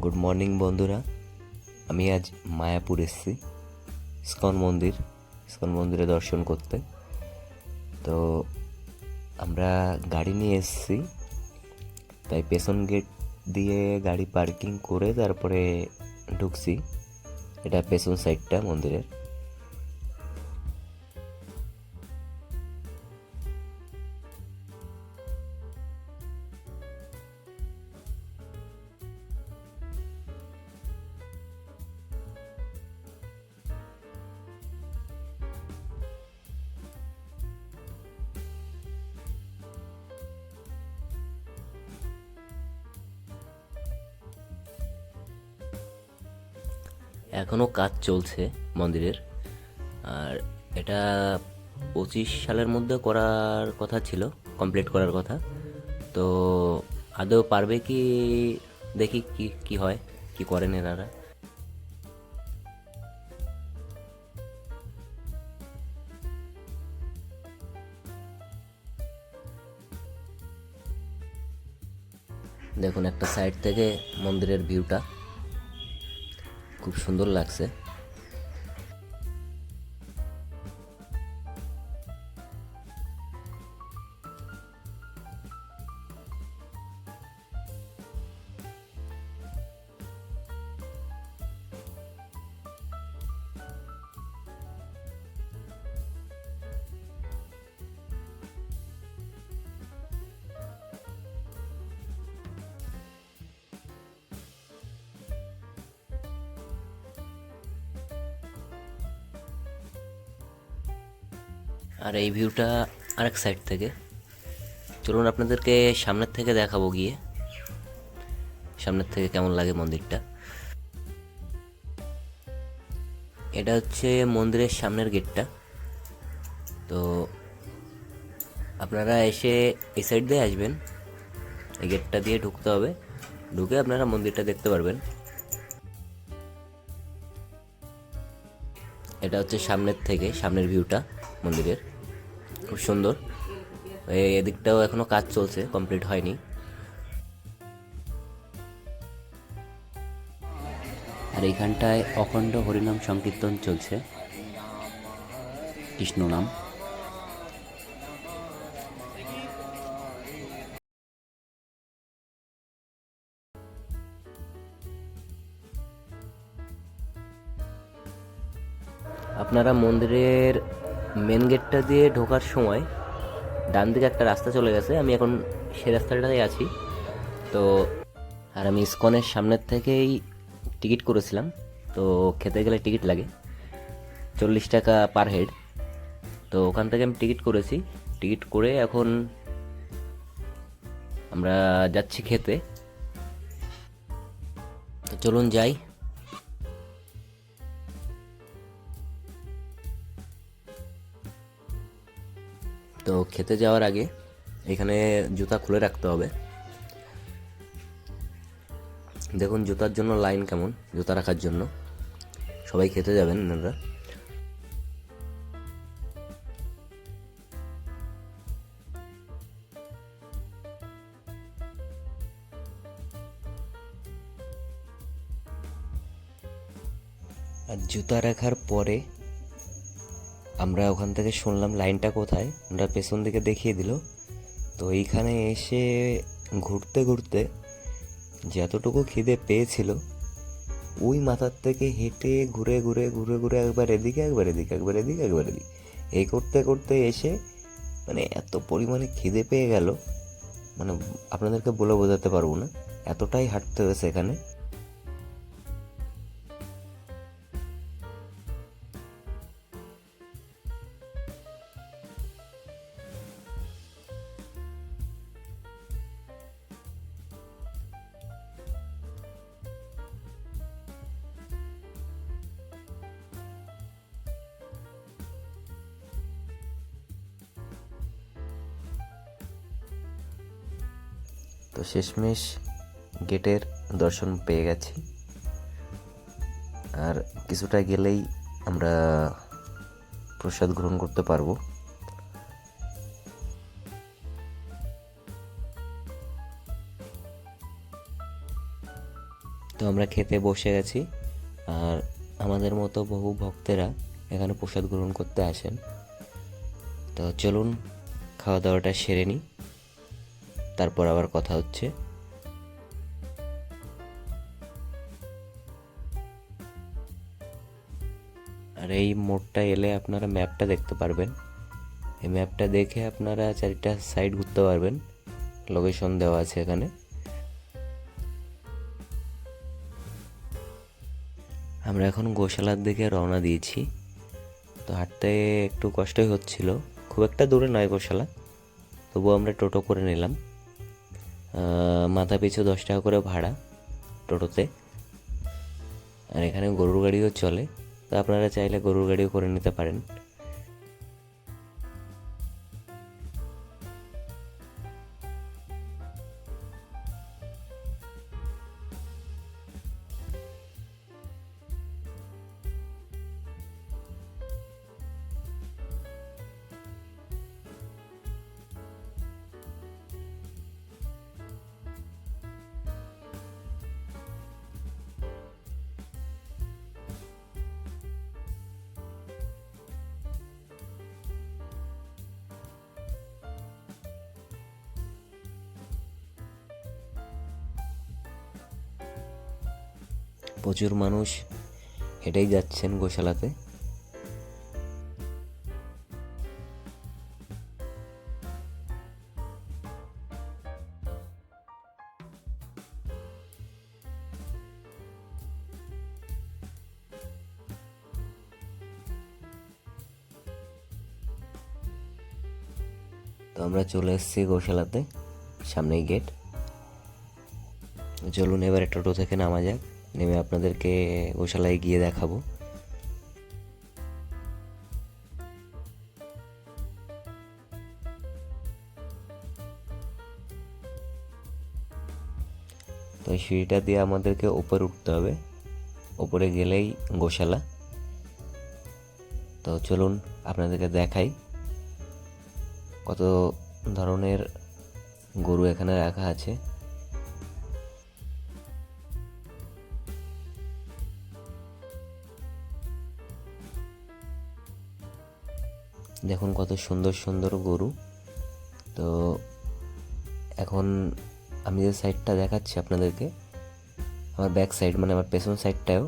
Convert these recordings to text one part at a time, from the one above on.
Good morning বন্ধুরা। আমি আজ মায়াপুর এসেছি ইসকন মন্দিরে দর্শন করতে। তো আমরা গাড়ি নিয়ে এসেছি, তাই পেছন গেট দিয়ে গাড়ি পার্কিং করে তারপরে ঢুকছি। এটা পেছন সাইডটা মন্দিরের। এখনও কাজ চলছে মন্দিরের। আর এটা 25 সালের মধ্যে করার কথা ছিল, কমপ্লিট করার কথা। তো আদৌ পারবে কি, দেখি কি কি হয়, কি করেন এনারা। দেখুন, একটা সাইড থেকে মন্দিরের ভিউটা খুব সুন্দর লাগছে। আর এই ভিউটা আরেক সাইড থেকে। চলুন আপনাদেরকে সামনের থেকে দেখাবো গিয়ে, সামনের থেকে কেমন লাগে মন্দিরটা। এটা হচ্ছে মন্দিরের সামনের গেটটা। তো আপনারা এসে এই সাইড দিয়ে আসবেন, এই গেটটা দিয়ে ঢুকতে হবে। ঢুকে আপনারা মন্দিরটা দেখতে পারবেন। এটা হচ্ছে সামনের থেকে, সামনের ভিউটা মন্দিরের, খুব সুন্দর। এদিকটাও এখনো কাজ চলছে, কমপ্লিট হয়নি। আর এইখানটায় অখণ্ড হরিনাম সংকীর্তন চলছে, কৃষ্ণ নাম। আপনারা মন্দিরের মেন গেটটা দিয়ে ঢোকার সময় ডান দিকে একটা রাস্তা চলে গেছে, আমি এখন সেই রাস্তাটাতেই আছি। তো আর আমি ইসকনের সামনের থেকেই টিকিট করেছিলাম। তো খেতে গেলে টিকিট লাগে 40 টাকা পার হেড। তো ওখান থেকে আমি টিকিট করেছি। টিকিট করে এখন আমরা যাচ্ছি খেতে। তো চলুন যাই। তো খেতে যাওয়ার আগে এখানে জুতা খুলে রাখতে হবে। দেখুন জুতার জন্য লাইন কেমন, জুতা রাখার জন্য। সবাই খেতে যাবেন আপনারা। আর জুতা রাখার পরে আমরা ওখান থেকে শুনলাম লাইনটা কোথায়, আমরা পেছন দিকে দেখিয়ে দিল। তো এইখানে এসে ঘুরতে ঘুরতে যতটুকু খিদে পেয়েছিল, ওই মাথার থেকে হেঁটে ঘুরে ঘুরে ঘুরে ঘুরে একবার এদিকে একবার এদিকে একবার এদিকে একবার এদিকে এই করতে করতে এসে মানে এত পরিমাণে খিদে পেয়ে গেল, মানে আপনাদেরকে বলে বোঝাতে পারবো না, এতটাই হাঁটতে হয়েছে এখানে। তো শেষমেশ গেটের দর্শন পেয়ে গেছি। আর কিছুটা গেলেই আমরা প্রসাদ গ্রহণ করতে পারবো। তো আমরা খেতে বসে গেছি। আর আমাদের মতো বহু ভক্তেরা এখানে প্রসাদ গ্রহণ করতে আসেন। তো চলুন খাওয়া দাওয়াটা সেরে নিই, তারপর আবার কথা হচ্ছে। আর এই মোড়টা এলে আপনারা ম্যাপটা দেখতে পারবেন। এই ম্যাপটা দেখে আপনারা চারটা সাইড ঘুরতে পারবেন, লোকেশন দেওয়া আছে এখানে। আমরা এখন গোশালার দিকে রওনা দিয়েছি। তো হাঁটতে একটু কষ্টই হচ্ছিল, খুব একটা দূরে নয় গোশালা, তবুও আমরা টোটো করে নিলাম। মাথা পিছু 10 টাকা করে ভাড়া টোটোতে। আর এখানে গরুর গাড়িও চলে, তো আপনারা চাইলে গরুর গাড়িও করে নিতে পারেন। প্রচুর মানুষ হেঁটেই যাচ্ছেন গোশালাতে। তো আমরা চলে এসেছি গোশালাতে, সামনেই গেট। চলুন এবারে টোটো থেকে নামা যাক, নেমে আপনাদেরকে গোশালায় গিয়ে দেখাবো। তো এই সিঁড়িটা দিয়ে আমাদেরকে ওপরে উঠতে হবে, ওপরে গেলেই গোশালা। তো চলুন আপনাদেরকে দেখাই কত ধরনের গরু এখানে রাখা আছে। দেখুন কত সুন্দর সুন্দর গরু। তো এখন আমি যে সাইডটা দেখাচ্ছি আপনাদেরকে, আমার ব্যাক সাইড মানে আমার পেছন সাইডটাও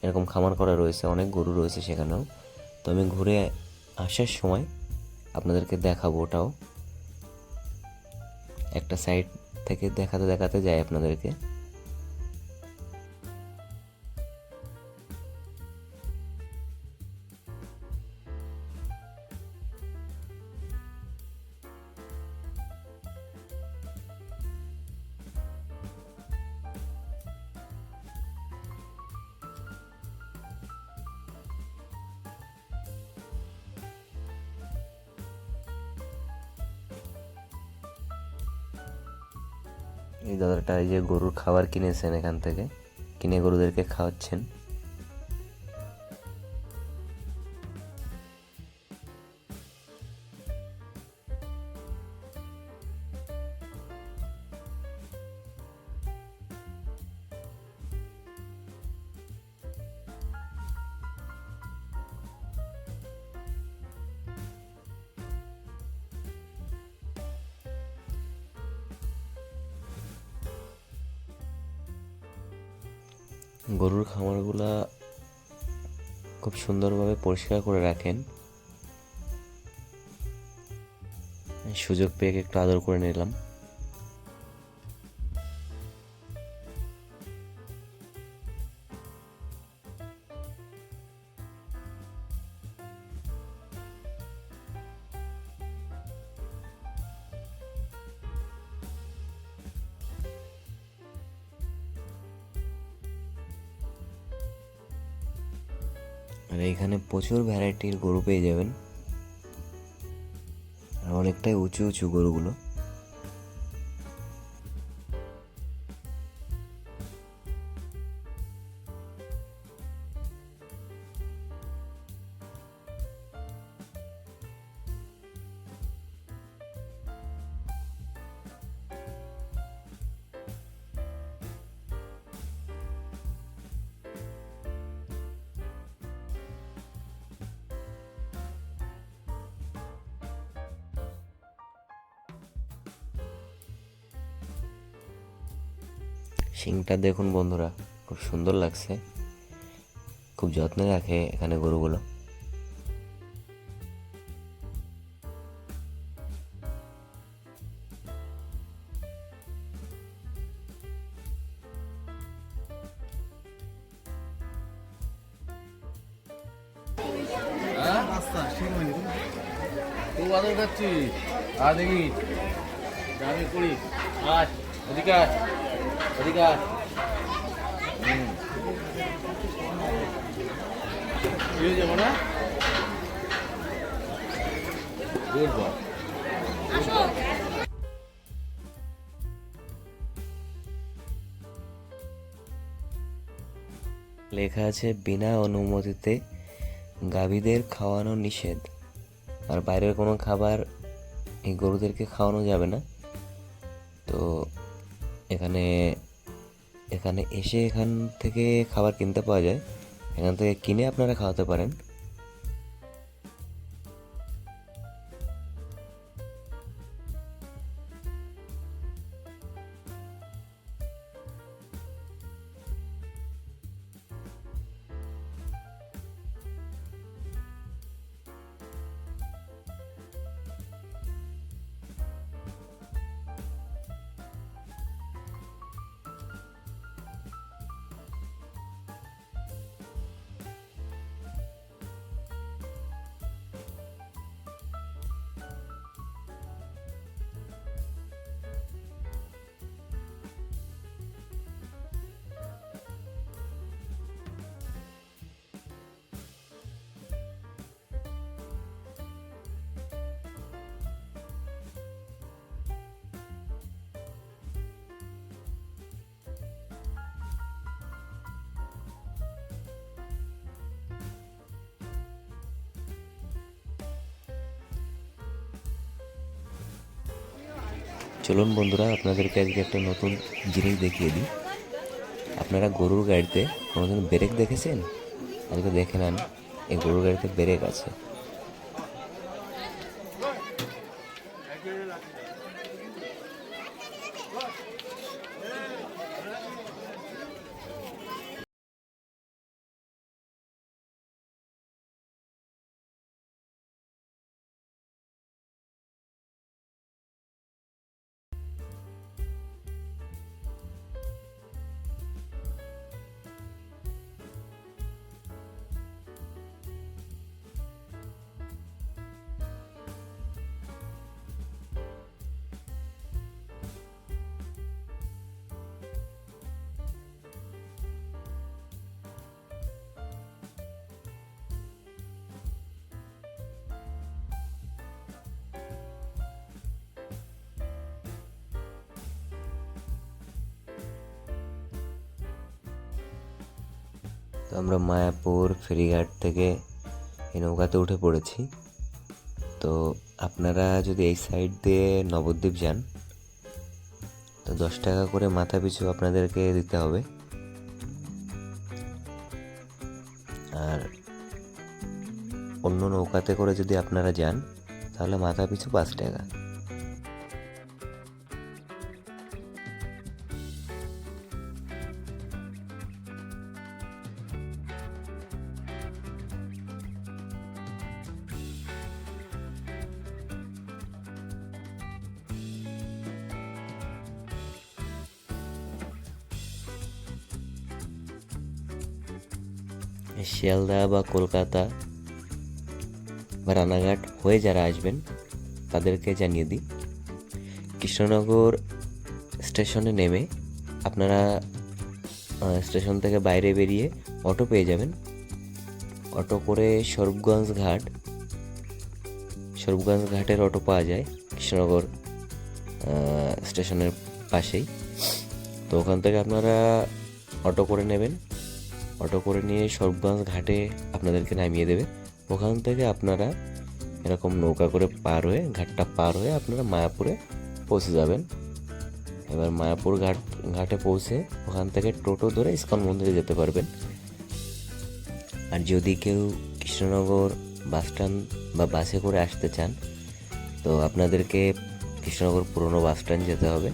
এরকম খামার করা রয়েছে, অনেক গরু রয়েছে সেখানেও। তো আমি ঘুরে আসার সময় আপনাদেরকে দেখাবো, ওটাও একটা সাইড থেকে দেখাতে দেখাতে যাই আপনাদেরকে। এই দাদাটা এই যে গরুর খাবার কিনেছেন এখান থেকে, কিনে গরুদেরকে খাওয়াচ্ছেন। গরুর খামারগুলা খুব সুন্দরভাবে পরিষ্কার করে রাখেন। সুযোগ পেয়ে একটু আদর করে নিলাম। আর এইখানে প্রচুর ভ্যারাইটির গরু পেয়ে যাবেন, আর অনেকটাই উঁচু উঁচু গরুগুলো। শিংটা দেখুন বন্ধুরা, খুব সুন্দর লাগছে। খুব যত্নে রাখে এখানে গরুগুলো। তুই বাদর খাচ্ছিস? দেখি আমি করি। আজ অধিকার অধিকার যাবো না। Good boy. লেখা আছে বিনা অনুমতিতে গাভীদের খাওয়ানো নিষেধ। আর বাইরের কোনো খাবার এই গরুদেরকে খাওয়ানো যাবে না। তো এখানে এখানে এসে এখান থেকে খাবার কিনতে পাওয়া যায়, এখান থেকে কিনে আপনারা খাওয়াতে পারেন। চলুন বন্ধুরা, আপনাদেরকে আজকে একটা নতুন জিনিস দেখিয়ে দিই। আপনারা গরুর গাড়িতে কোনোদিন ব্রেক দেখেছেন? আজকে দেখে নেন, এই গরুর গাড়িতে ব্রেক আছে। তো আমরা মায়াপুর ফেরিঘাট থেকে এই নৌকাতে উঠে পড়েছি। তো আপনারা যদি এই সাইড দিয়ে নবদ্বীপ যান তো 10 টাকা করে মাথা পিছু আপনাদেরকে দিতে হবে। আর অন্য নৌকাতে করে যদি আপনারা যান তাহলে মাথা পিছু 5 টাকা। শিয়ালদা বা কলকাতা বা রানাঘাট হয়ে যারা আসবেন তাদেরকে জানিয়ে দিই, কৃষ্ণনগর স্টেশনে নেমে আপনারা স্টেশন থেকে বাইরে বেরিয়ে অটো পেয়ে যাবেন। অটো করে স্বরূপগঞ্জ ঘাটের অটো পাওয়া যায় কৃষ্ণনগর স্টেশনের পাশেই। তো ওখান থেকে আপনারা অটো করে নেবেন। অটো করে নিয়ে স্বরূপগঞ্জ ঘাটে আপনাদেরকে নামিয়ে দেবে। ওখান থেকে আপনারা এরকম নৌকা করে ঘাটটা পার হয়ে আপনারা মায়াপুরে পৌঁছে যাবেন। এবার মায়াপুর ঘাটে পৌঁছে ওখান থেকে টোটো ধরে ইস্কন মন্দিরে যেতে পারবেন। আর যদি কেউ কৃষ্ণনগর বাস স্ট্যান্ড বা বাসে করে আসতে চান তো আপনাদেরকে কৃষ্ণনগর পুরনো বাস স্ট্যান্ড যেতে হবে।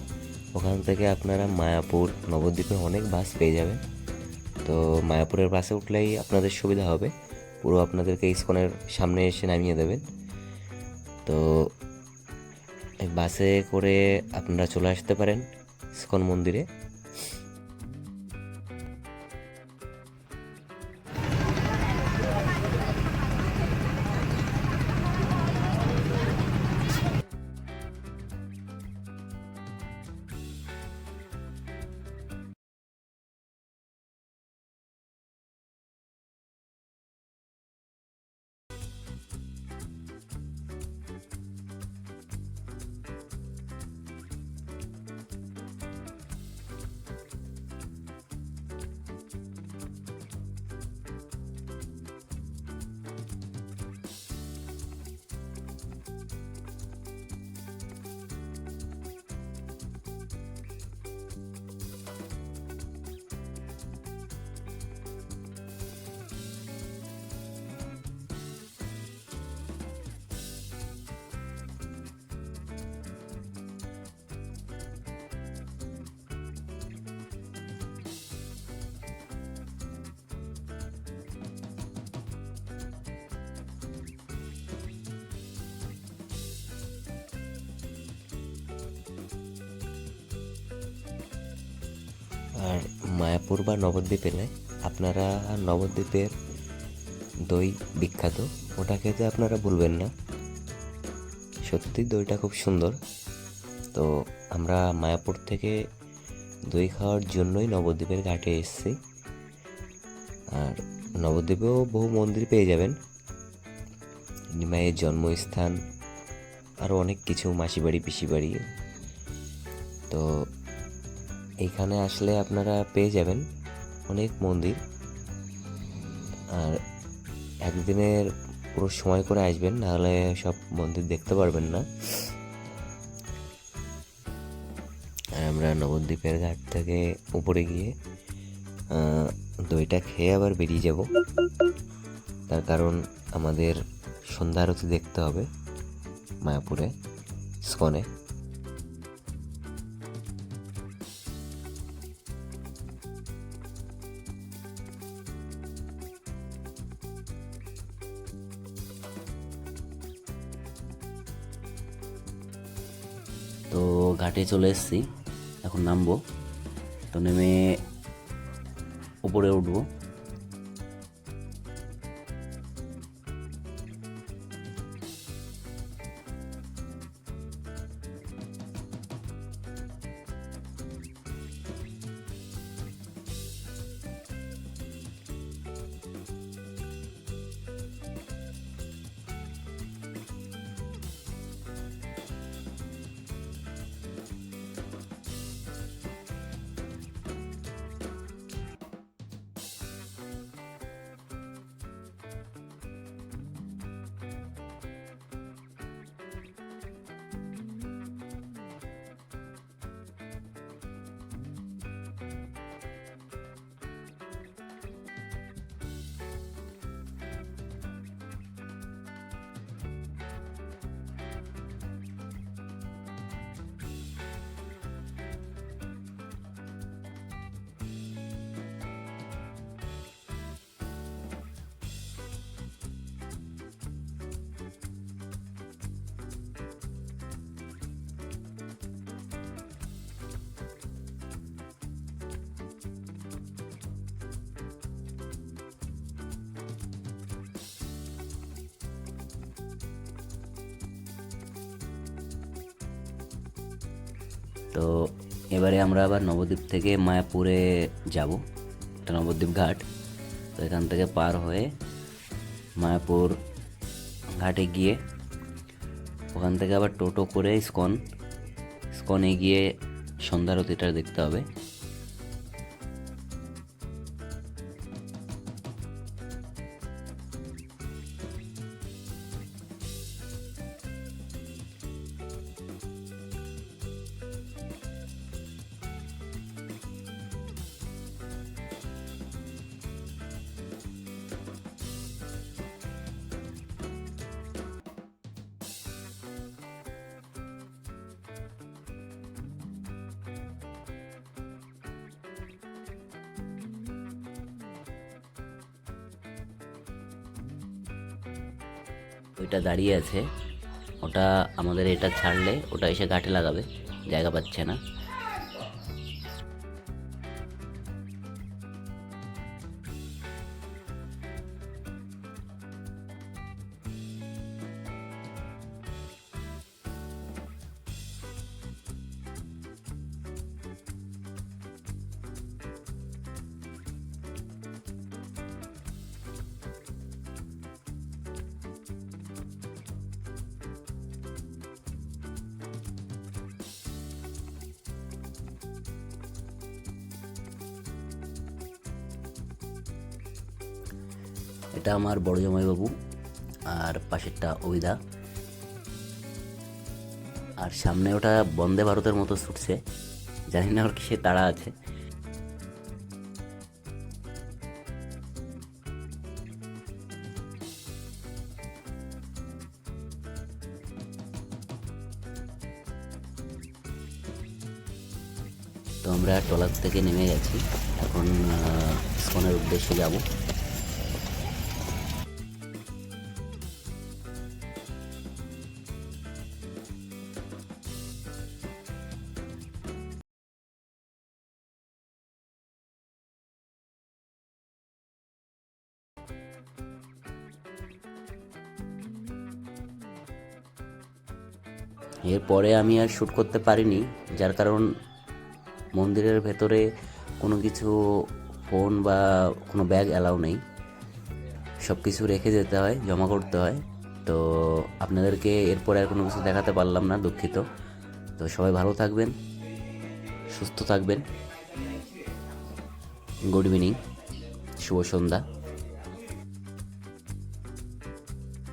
ওখান থেকে আপনারা মায়াপুর নবদ্বীপে অনেক বাস পেয়ে যাবেন। তো মায়াপুরের বাসে উঠলেই আপনাদের সুবিধা হবে, পুরো আপনাদেরকে ইসকনের সামনে এসে নামিয়ে দেবেন। তো এই বাসে করে আপনারা চলে আসতে পারেন ইসকন মন্দিরে। আর মায়াপুর বা নবদ্বীপ এলে আপনারা নবদ্বীপের দই বিখ্যাত, ওটা খেতে আপনারা ভুলবেন না। সত্যি দইটা খুব সুন্দর। তো আমরা মায়াপুর থেকে দই খাওয়ার জন্যই নবদ্বীপের ঘাটে এসেছি। আর নবদ্বীপেও বহু মন্দির পেয়ে যাবেন, মায়ের জন্মস্থান, আরও অনেক কিছু, মাসি বাড়ি, পিসি বাড়ি। তো এইখানে আসলে আপনারা পেয়ে যাবেন অনেক মন্দির। আর একদিনের পুরো সময় করে আসবেন, নাহলে সব মন্দির দেখতে পারবেন না। আর আমরা নবদ্বীপের ঘাট থেকে উপরে গিয়ে দইটা খেয়ে আবার বেরিয়ে যাব, তার কারণ আমাদের সন্ধ্যা আরতি দেখতে হবে মায়াপুরে ইসকনে। তো ঘাটে চলে এসেছি, এখন নামবো। তো নেমে উপরে উঠবো। তো এবারে আমরা আবার নবদ্বীপ থেকে মায়াপুরে যাব, এটা নবদ্বীপ ঘাট। তো এখান থেকে পার হয়ে মায়াপুর ঘাটে গিয়ে ওখান থেকে আবার টোটো করে ইসকনে গিয়ে সন্ধ্যারতিটা দেখতে হবে। ওইটা দাঁড়িয়ে আছে, ওটা আমাদের এটা ছাড়লে ওটা এসে ঘাটে লাগাবে, জায়গা পাচ্ছে না। এটা আমার বড় জামাইবাবু, আর পাশেরটা অভিদা, আর সামনে ওটা বন্দে ভারতের মতো ছুটছে, জানি না ওর কিসে তাড়া আছে। তো আমরা ট্রলার থেকে নেমে গেছি, এখন ইসকনের উদ্দেশ্যে যাব। এরপরে আমি আর শ্যুট করতে পারিনি, যার কারণ মন্দিরের ভেতরে কোনো কিছু ফোন বা কোনো ব্যাগ অ্যালাউ নেই, সব কিছু রেখে যেতে হয়, জমা করতে হয়। তো আপনাদেরকে এরপরে আর কোনো কিছু দেখাতে পারলাম না, দুঃখিত। তো সবাই ভালো থাকবেন, সুস্থ থাকবেন। গুড ইভিনিং, শুভ সন্ধ্যা।